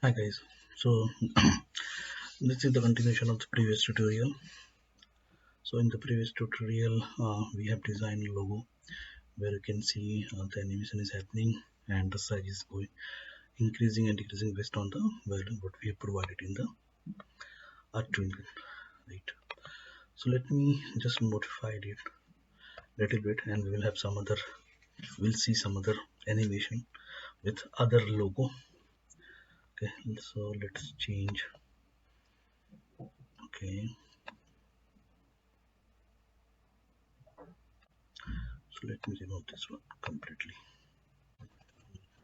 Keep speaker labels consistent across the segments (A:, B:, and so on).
A: Hi guys, so this is the continuation of the previous tutorial. So in the previous tutorial we have designed a logo where you can see the animation is happening and the size is going increasing and decreasing based on the value what we have provided in the art twinkle, right? So let me just modify it a little bit and we will have some other, we'll see some other animation with other logo. Okay, so let's change. Okay, so let me remove this one completely.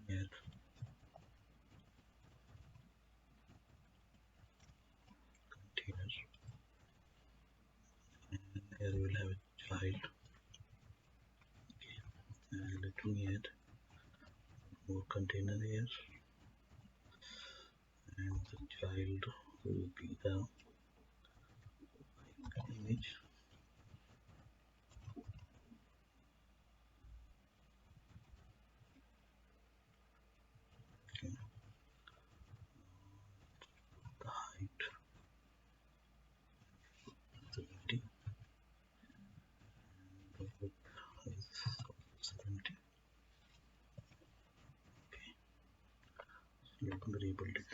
A: Yeah. Container. Here we will have a child. Let me add more container here, and the child will be the image. Okay. The height 70, the width is 70. Okay, so let me rebuild it.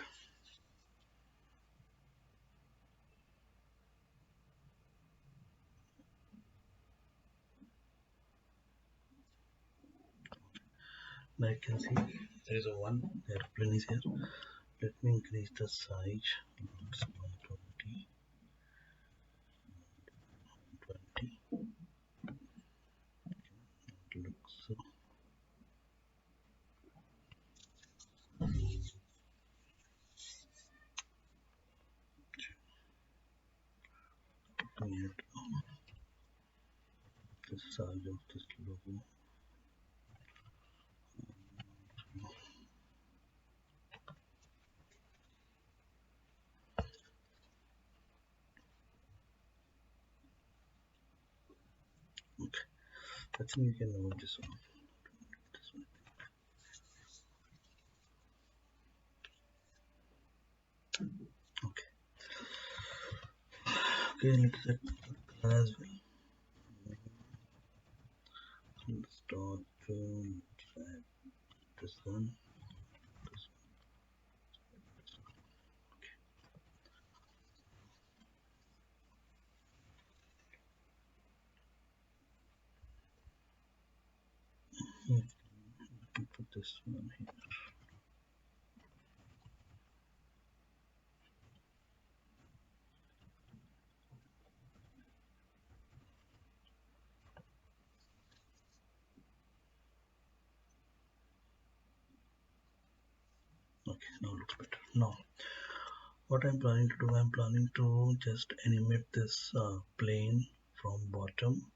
A: Now you can see there is a one airplane is here. Let me increase the size. It's 120, 20. It looks so. Let me add the size of this logo. Okay, I think you can remove this one. This one. Okay. Okay, let's set color as well. Let's start drag this one. This one. Let me put this one here. Okay, now looks better. Now, what I'm planning to do, I'm planning to just animate this plane from bottom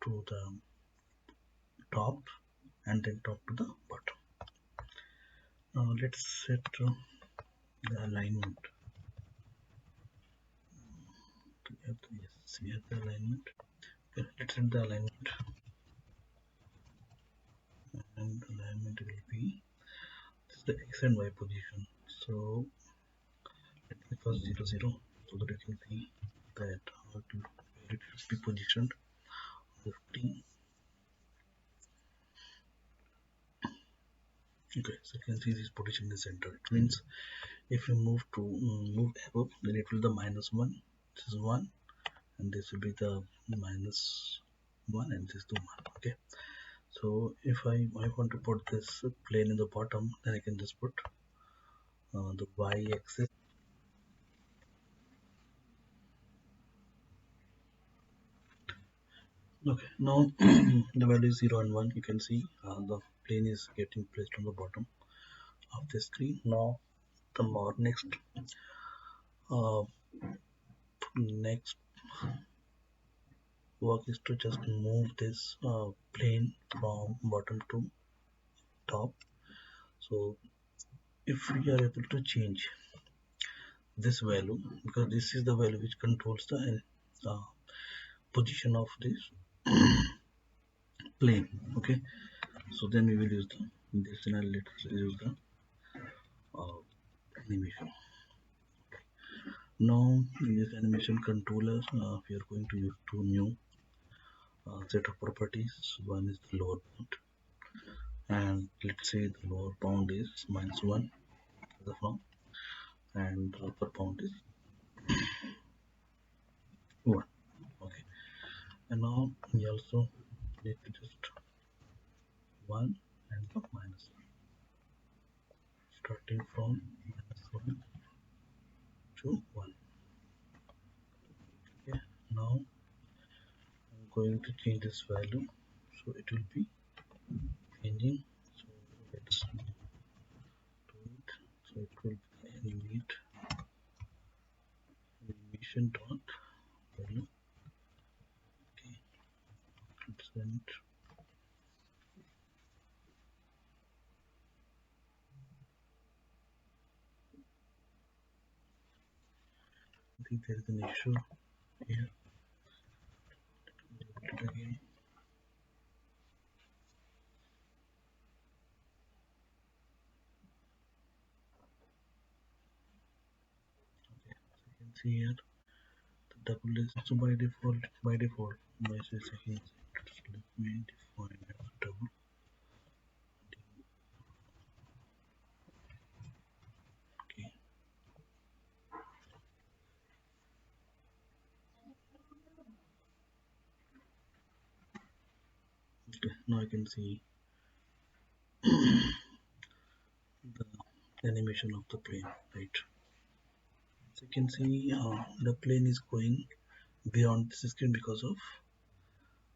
A: to the top and then top to the bottom. Now let's set the alignment. Yes, we have the alignment. Okay, let's set the alignment, and alignment will be this is the x and y position. So let me first 0 0 so that you can see that how to where it should be positioned. 50. Okay, so you can see this position in the center. It means if you move to move above, then it will be the -1. This is 1, and this will be the -1, and this is the 1. Okay, so if I want to put this plane in the bottom, then I can just put the y-axis. Okay, now the value is 0 and 1. You can see the plane is getting placed on the bottom of the screen. Now the more uh, next work is to just move this plane from bottom to top. So if we are able to change this value, because this is the value which controls the position of this plane. Okay, so then we will use the this, and let's use the animation. Now in this animation controller, we are going to use two new set of properties. One is the lower bound, and let's say the lower bound is -1 as of now, and the upper bound is 1. Okay, and now we also need to just 1 and the -1, starting from -1 to 1. Okay, now I'm going to change this value, so it will be changing. So let's do it. So it will be animation dot value. Okay, present. I think there is an issue here. Again. Okay, so you can see here the double is, so by default my settings, let me define as double. Okay, okay, now I can see the animation of the plane, right? So you can see the plane is going beyond this screen because of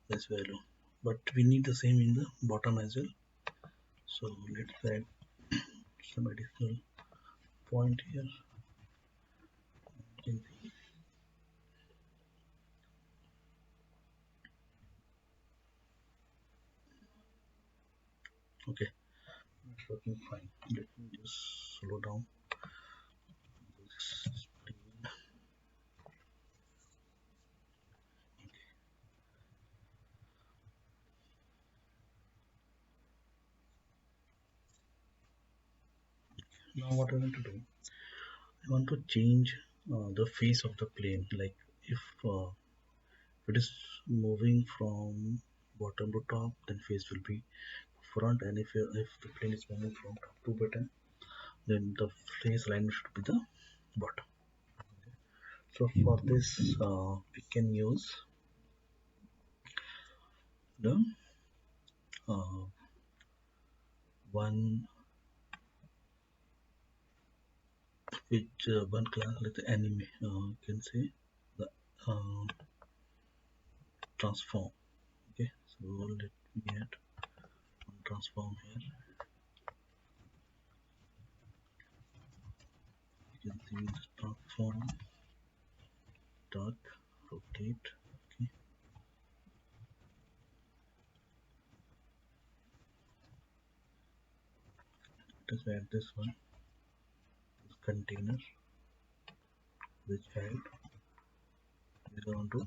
A: this value, but we need the same in the bottom as well. So let's add some additional point here. You can see. Okay, it's working fine. Let me just slow down this screen. Now what I want to do, I want to change the face of the plane. Like if it is moving from bottom to top, then face will be front, and if the plane is moving from top to bottom, then the face line should be the bottom. So for this, we can use the uh, one which one class, let's say anime. You can say the uh, transform. Okay, so let me add one transform here. You can see the transform dot rotate. Okay, let us add this one, this container, which had we want to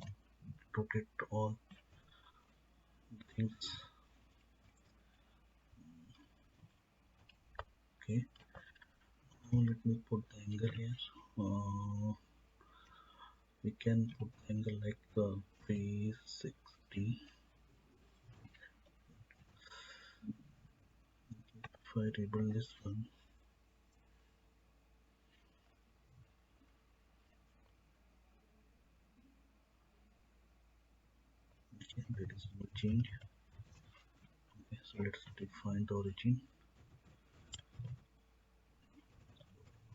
A: rotate all the things. Okay, now let me put the angle here. We can put the angle like 360. If I rebuild this one, okay, there is no change. Okay, so let's define the origin.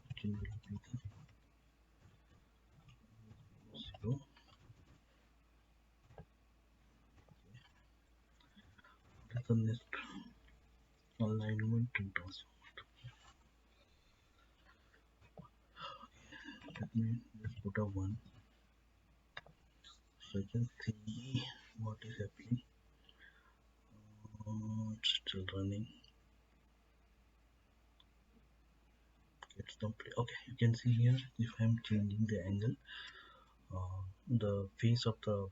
A: Origin will be the 0. That's the next alignment and transform. Let me just put a 1 so I can see what is happening. It's still running. It's complete. Okay, you can see here if I'm changing the angle, the face of the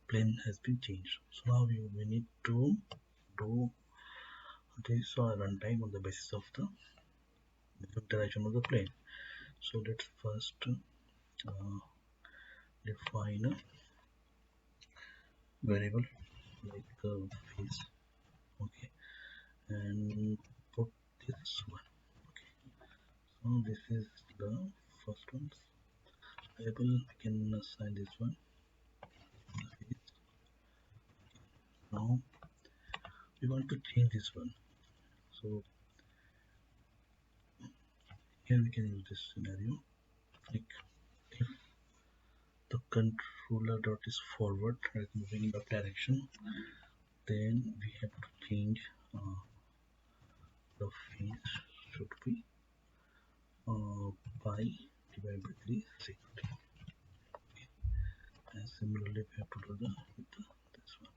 A: plane has been changed. So now we need to do this runtime on the basis of the different direction of the plane. So let's first define a variable like face, okay, and put this one. Okay, so this is the first one variable. We can assign this one face. Now we want to change this one. So here we can use this scenario like if the controller dot is forward, like moving in the direction, then we have to change the face should be pi divided by 360. And similarly we have to do the with this one.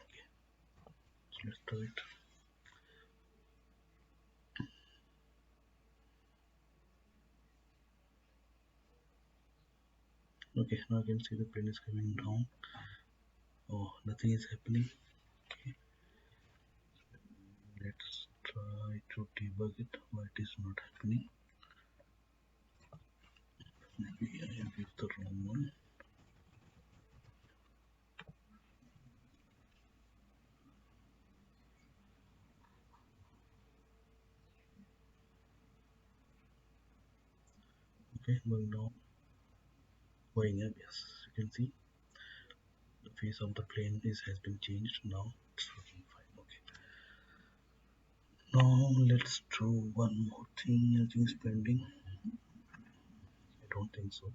A: Okay, so let's do it. Okay, now you can see the plane is coming down. Oh, nothing is happening. Okay, let's try to debug it why it is not happening. Maybe I have used the wrong one. Okay, going down, going up. Yes, you can see the face of the plane has been changed. Now it's working fine. Okay, now let's do one more thing. I think it's pending. I don't think so.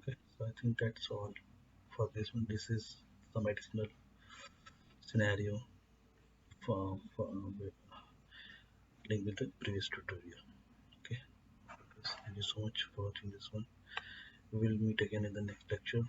A: Okay, so I think that's all for this one. This is some additional scenario with link with the previous tutorial. Okay, thank you so much for watching this one. We will meet again in the next lecture.